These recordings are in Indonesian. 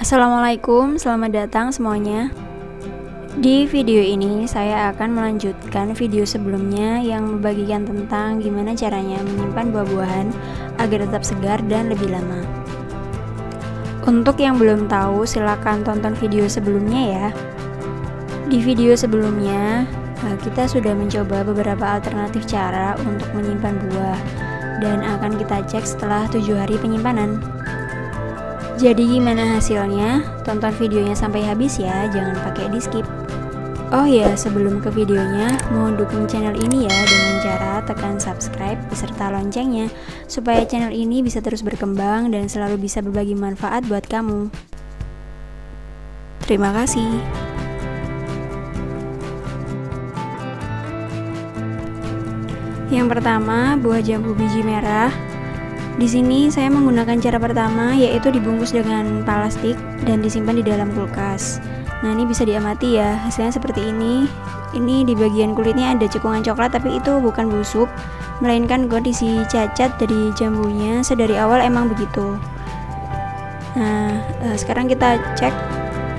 Assalamualaikum, selamat datang semuanya. Di video ini saya akan melanjutkan video sebelumnya yang membagikan tentang gimana caranya menyimpan buah-buahan agar tetap segar dan lebih lama. Untuk yang belum tahu, silakan tonton video sebelumnya ya. Di video sebelumnya kita sudah mencoba beberapa alternatif cara untuk menyimpan buah dan akan kita cek setelah 7 hari penyimpanan. Jadi gimana hasilnya? Tonton videonya sampai habis ya, jangan pakai di skip. Oh ya, sebelum ke videonya, mohon dukung channel ini ya dengan cara tekan subscribe beserta loncengnya supaya channel ini bisa terus berkembang dan selalu bisa berbagi manfaat buat kamu. Terima kasih. Yang pertama, buah jambu biji merah. Di sini saya menggunakan cara pertama, yaitu dibungkus dengan plastik dan disimpan di dalam kulkas. Nah, ini bisa diamati ya, hasilnya seperti ini. Ini di bagian kulitnya ada cekungan coklat, tapi itu bukan busuk, melainkan kondisi cacat dari jambunya. Sedari awal emang begitu. Nah, sekarang kita cek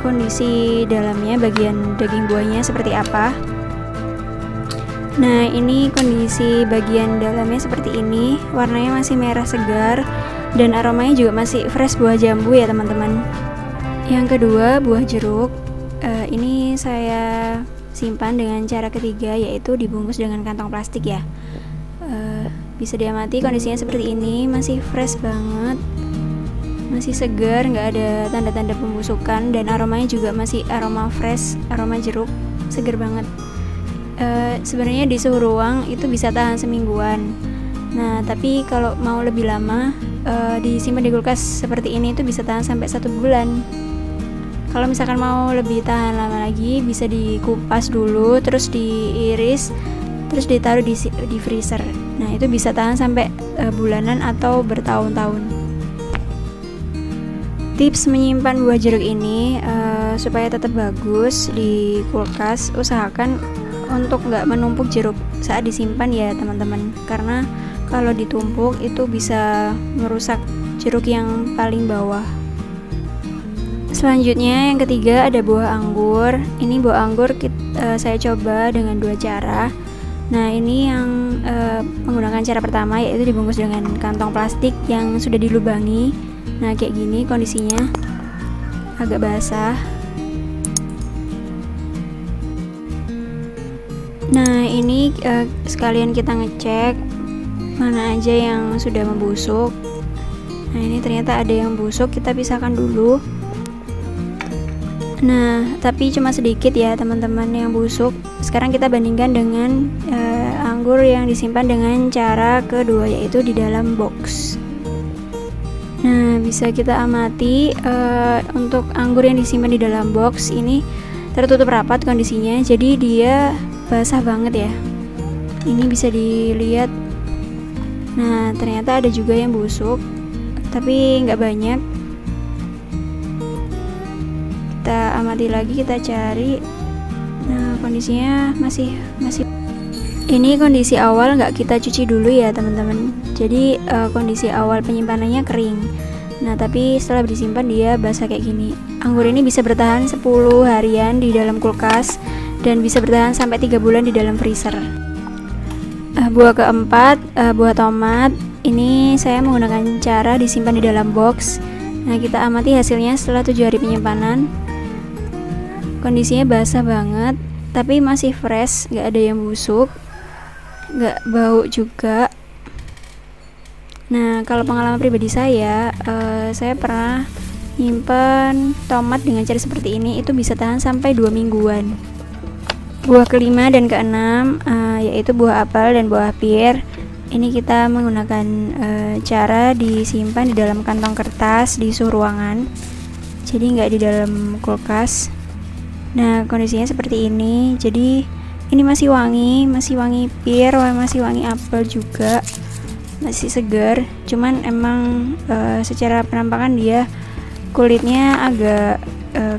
kondisi dalamnya, bagian daging buahnya seperti apa. Nah, ini kondisi bagian dalamnya seperti ini, warnanya masih merah segar dan aromanya juga masih fresh buah jambu ya teman-teman. Yang kedua, buah jeruk. Ini saya simpan dengan cara ketiga, yaitu dibungkus dengan kantong plastik ya. Bisa diamati kondisinya seperti ini, masih fresh banget, masih segar, nggak ada tanda-tanda pembusukan dan aromanya juga masih aroma fresh, aroma jeruk, segar banget. Sebenarnya di suhu ruang itu bisa tahan semingguan. Nah, tapi kalau mau lebih lama, disimpan di kulkas seperti ini itu bisa tahan sampai 1 bulan. Kalau misalkan mau lebih tahan lama lagi, bisa dikupas dulu, terus diiris, terus ditaruh di freezer. Nah, itu bisa tahan sampai bulanan atau bertahun-tahun. Tips menyimpan buah jeruk ini supaya tetap bagus di kulkas, usahakan untuk nggak menumpuk jeruk saat disimpan ya teman-teman, karena kalau ditumpuk itu bisa merusak jeruk yang paling bawah. Selanjutnya yang ketiga ada buah anggur. Ini buah anggur saya coba dengan 2 cara. Nah, ini yang menggunakan cara pertama, yaitu dibungkus dengan kantong plastik yang sudah dilubangi. Nah, kayak gini kondisinya, agak basah. Nah, ini sekalian kita ngecek mana aja yang sudah membusuk. Nah, ini ternyata ada yang busuk, kita pisahkan dulu. Nah, tapi cuma sedikit ya teman-teman yang busuk. Sekarang kita bandingkan dengan anggur yang disimpan dengan cara kedua, yaitu di dalam box. Nah, bisa kita amati untuk anggur yang disimpan di dalam box ini tertutup rapat kondisinya, jadi dia basah banget ya. Ini bisa dilihat. Nah, ternyata ada juga yang busuk, tapi nggak banyak. Kita amati lagi, kita cari. Nah, kondisinya masih. Ini kondisi awal, nggak kita cuci dulu ya teman-teman. Jadi kondisi awal penyimpanannya kering. Nah, tapi setelah disimpan dia basah kayak gini. Anggur ini bisa bertahan 10 harian di dalam kulkas dan bisa bertahan sampai 3 bulan di dalam freezer. Buah keempat, buah tomat. Ini saya menggunakan cara disimpan di dalam box. Nah, kita amati hasilnya setelah 7 hari penyimpanan. Kondisinya basah banget, tapi masih fresh, nggak ada yang busuk, nggak bau juga. Nah, kalau pengalaman pribadi saya pernah nyimpen tomat dengan cara seperti ini, itu bisa tahan sampai 2 mingguan. Buah kelima dan keenam, yaitu buah apel dan buah pir. Ini kita menggunakan cara disimpan di dalam kantong kertas di suhu ruangan, jadi nggak di dalam kulkas. Nah, kondisinya seperti ini. Jadi ini masih wangi pir, masih wangi apel juga, masih segar. Cuman emang secara penampakan dia kulitnya agak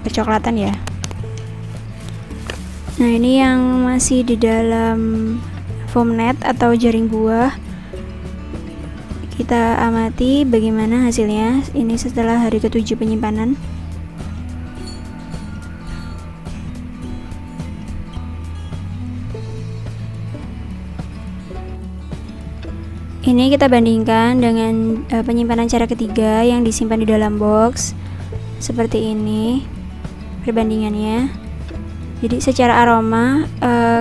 kecoklatan ya. Nah, ini yang masih di dalam foam net atau jaring buah. Kita amati bagaimana hasilnya. Ini setelah hari ke-7 penyimpanan. Ini kita bandingkan dengan penyimpanan cara ketiga yang disimpan di dalam box. Seperti ini perbandingannya. Jadi secara aroma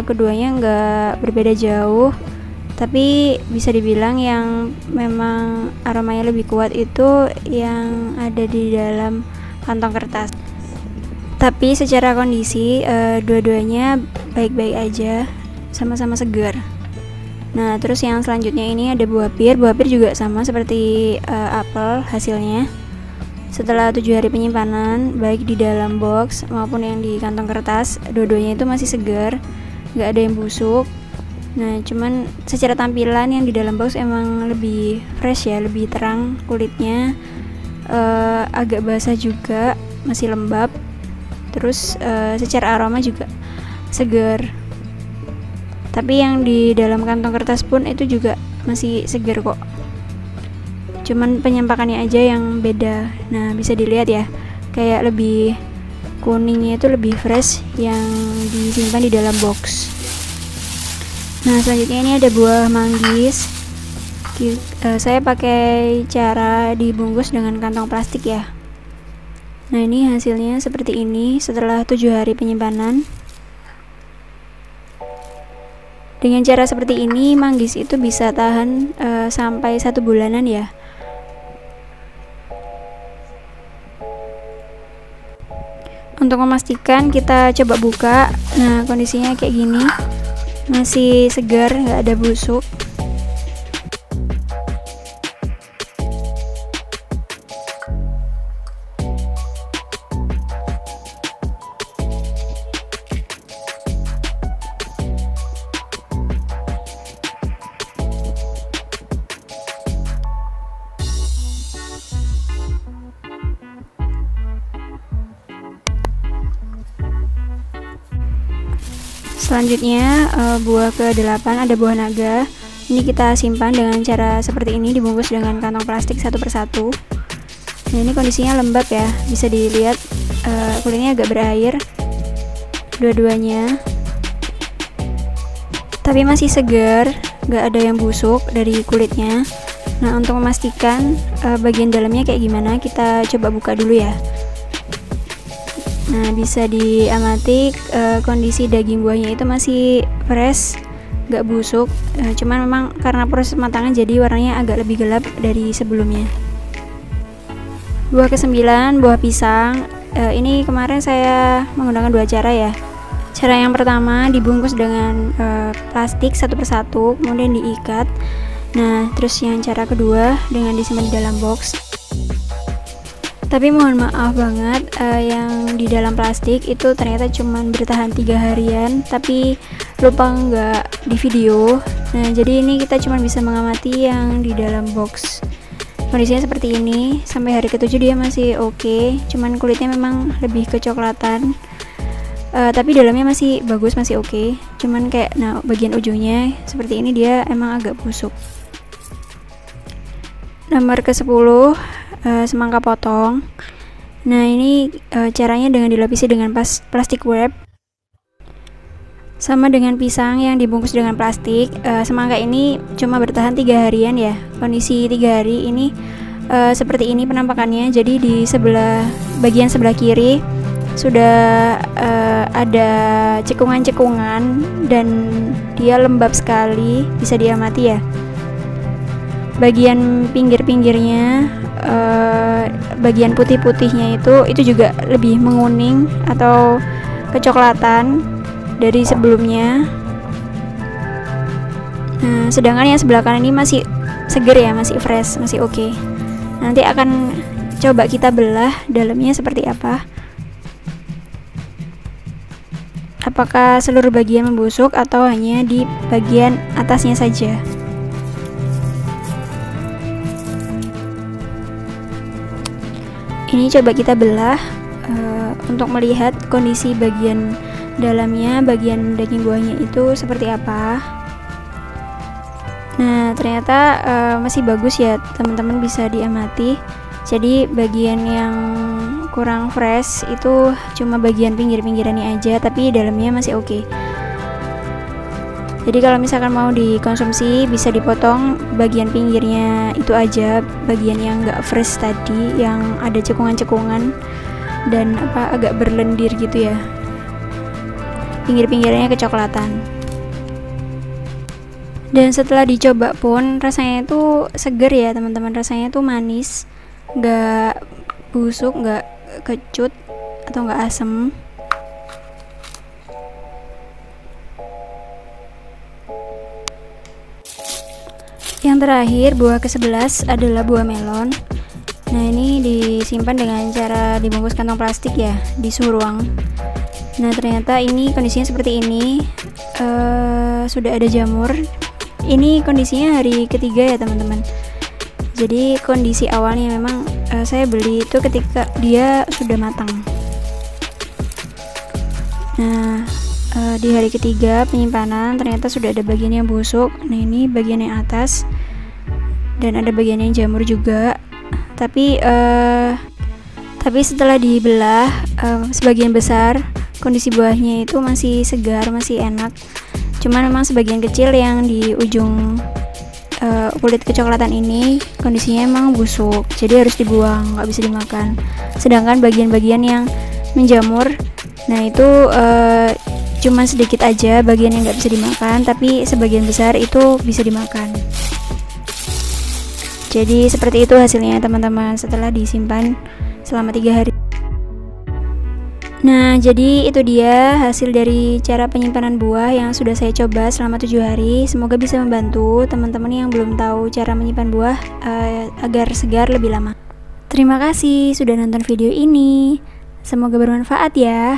keduanya nggak berbeda jauh, tapi bisa dibilang yang memang aromanya lebih kuat itu yang ada di dalam kantong kertas. Tapi secara kondisi dua-duanya baik-baik aja, sama-sama segar. Nah, terus yang selanjutnya ini ada buah pir. Buah pir juga sama seperti apel hasilnya. Setelah 7 hari penyimpanan, baik di dalam box maupun yang di kantong kertas, dua-duanya itu masih segar, nggak ada yang busuk. Nah, cuman secara tampilan yang di dalam box emang lebih fresh ya, lebih terang kulitnya, agak basah juga, masih lembab. Terus secara aroma juga segar. Tapi yang di dalam kantong kertas pun itu juga masih segar kok. Cuman penyampakannya aja yang beda. Nah, bisa dilihat ya, kayak lebih kuningnya itu lebih fresh yang disimpan di dalam box. Nah, selanjutnya ini ada buah manggis. Saya pakai cara dibungkus dengan kantong plastik ya. Nah, ini hasilnya seperti ini setelah 7 hari penyimpanan. Dengan cara seperti ini, manggis itu bisa tahan sampai 1 bulanan ya. Untuk memastikan kita coba buka. Nah, kondisinya kayak gini, masih segar, nggak ada busuk. Selanjutnya buah ke-8 ada buah naga. Ini kita simpan dengan cara seperti ini, dibungkus dengan kantong plastik satu persatu. Nah, ini kondisinya lembab ya, bisa dilihat kulitnya agak berair dua-duanya, tapi masih segar, nggak ada yang busuk dari kulitnya. Nah, untuk memastikan bagian dalamnya kayak gimana, kita coba buka dulu ya. Nah, bisa diamati kondisi daging buahnya itu masih fresh, nggak busuk. Cuman memang karena proses pematangan jadi warnanya agak lebih gelap dari sebelumnya. Buah ke-9, buah pisang. Ini kemarin saya menggunakan 2 cara ya. Cara yang pertama dibungkus dengan plastik satu persatu, kemudian diikat. Nah, terus yang cara kedua dengan disimpan di dalam box. Tapi mohon maaf banget, yang di dalam plastik itu ternyata cuman bertahan 3 harian, tapi lupa nggak di video. Nah, jadi ini kita cuma bisa mengamati yang di dalam box. Kondisinya seperti ini, sampai hari ke-7 dia masih oke, cuman kulitnya memang lebih kecoklatan. Tapi dalamnya masih bagus, masih oke. Cuman kayak, nah, bagian ujungnya seperti ini dia emang agak busuk. Nomor ke-10, semangka potong. Nah, ini caranya dengan dilapisi dengan plastik wrap. Sama dengan pisang yang dibungkus dengan plastik, semangka ini cuma bertahan 3 harian ya. Kondisi 3 hari ini seperti ini penampakannya. Jadi di bagian sebelah kiri sudah ada cekungan-cekungan dan dia lembab sekali, bisa diamati ya. Bagian pinggir-pinggirnya, bagian putih-putihnya itu juga lebih menguning atau kecoklatan dari sebelumnya. Nah, sedangkan yang sebelah kanan ini masih seger ya, masih fresh, masih oke. Nanti akan coba kita belah dalamnya seperti apa. Apakah seluruh bagian membusuk atau hanya di bagian atasnya saja. Ini coba kita belah untuk melihat kondisi bagian dalamnya, bagian daging buahnya itu seperti apa. Nah, ternyata masih bagus ya teman-teman, bisa diamati. Jadi bagian yang kurang fresh itu cuma bagian pinggir-pinggirannya aja, tapi dalamnya masih oke. Jadi kalau misalkan mau dikonsumsi bisa dipotong bagian pinggirnya itu aja, bagian yang nggak fresh tadi, yang ada cekungan-cekungan dan agak berlendir gitu ya. Pinggir-pinggirnya kecoklatan. Dan setelah dicoba pun rasanya itu seger ya teman-teman, rasanya itu manis, nggak busuk, nggak kecut atau nggak asem. Yang terakhir, buah ke-11 adalah buah melon. Nah, ini disimpan dengan cara dibungkus kantong plastik ya, di suhu ruang. Nah, ternyata ini kondisinya seperti ini. Sudah ada jamur. Ini kondisinya hari ketiga ya teman-teman. Jadi kondisi awalnya memang saya beli itu ketika dia sudah matang. Nah, di hari ketiga penyimpanan ternyata sudah ada bagian yang busuk. Nah, ini bagian yang atas dan ada bagian yang jamur juga. Tapi setelah dibelah, sebagian besar kondisi buahnya itu masih segar, masih enak. Cuman memang sebagian kecil yang di ujung kulit kecoklatan ini kondisinya emang busuk, jadi harus dibuang, nggak bisa dimakan. Sedangkan bagian-bagian yang menjamur, nah itu cuma sedikit aja bagian yang nggak bisa dimakan, tapi sebagian besar itu bisa dimakan. Jadi seperti itu hasilnya teman-teman setelah disimpan selama 3 hari. Nah, jadi itu dia hasil dari cara penyimpanan buah yang sudah saya coba selama 7 hari. Semoga bisa membantu teman-teman yang belum tahu cara menyimpan buah agar segar lebih lama. Terima kasih sudah nonton video ini. Semoga bermanfaat ya.